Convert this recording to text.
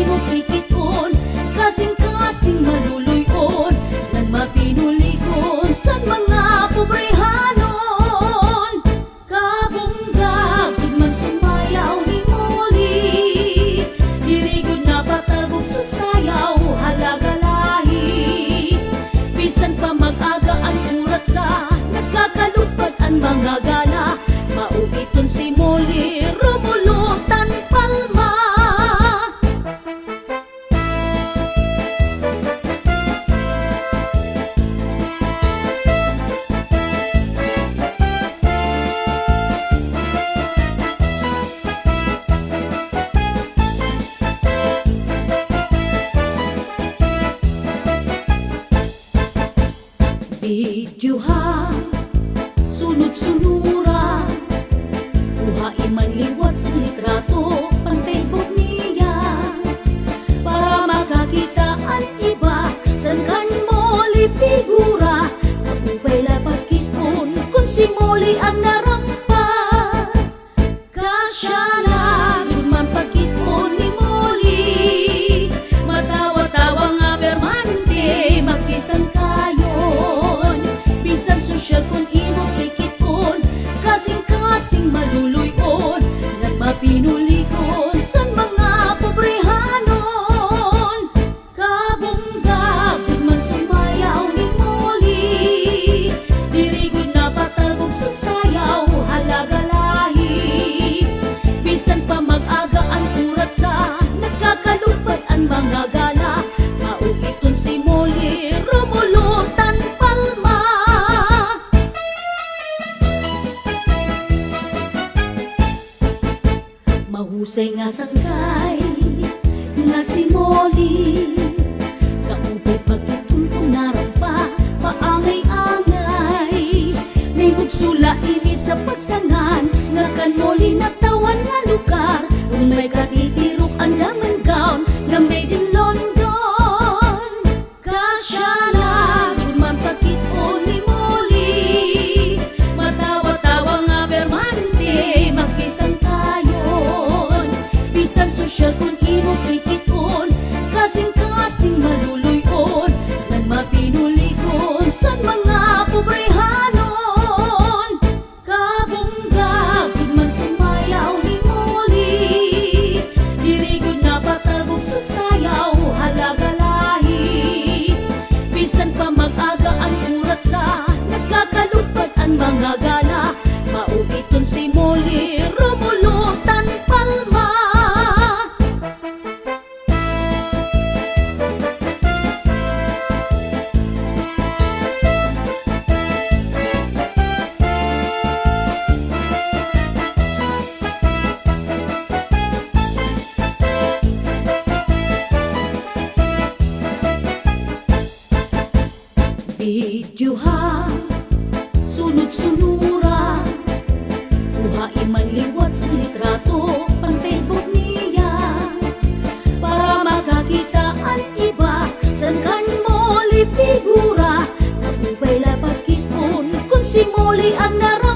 imo kikiton, kasing-kasing maluluyon, nan mapinulikon sa mga pobrehanon. Kabunggag, di man sumayaw ni Molly, dirigod na patalbog sa sayaw, halaga lahi. Bisan pa mag-aga ang urat sa nagkakalupad ang mga gala, maugiton si Molly Romulutan Palma. Videoha, sunod-sunura, buhay man liwat sa litrato pang Facebook niya, para makakita ang iba san kan Molly figura. Kapupay lapagkipon kung si Molly ang narampa, kasya na yun man pagkipon ni Molly. Matawa-tawa nga permanente magkisang kayon, bisan sosyal kung imo kikipon, kasing-kasing maluluyon, nat mapinulikon sa mga pobrehanon. Kabunggag, di man sumayaw ni Molly, dirigod na patalbog sa sayaw, halaga lahi. Bisan pa mag-aga ang urat sa nagkakalupad ang mga gala, maugiton si Molly Romulutan Palma. Mahusay nga sakay nga si Molly, kaupay pagtutuntong narampa, paangay-angay. Nahimugsula ini sa pagsangan, nga kan Molly natawan nga lugar, kung may katitirok ang daman gown, nga made in London. Kasya na yun man pagkipon ni Molly, matawa-tawa nga permanente magkisang kayon, bisan sosyal kung imo kikikon, kasing-kasing maluluyon, nan mapinulikon sa mga pobrehanon. Kabunggag, di man sumayaw ni Molly, dirigod na patalbog sa sayaw, halaga lahi. Bisan pa mag-aga ang urat sa nagkakalupad ang mga gala, maugiton si Molly Romulutan Palma. Videoha, sunod-sunura, buhay man liwat sa litrato pang Facebook niya, para makakita ang iba san kan Molly figura. Kapupay lapagkipon kung si Molly ang narampa,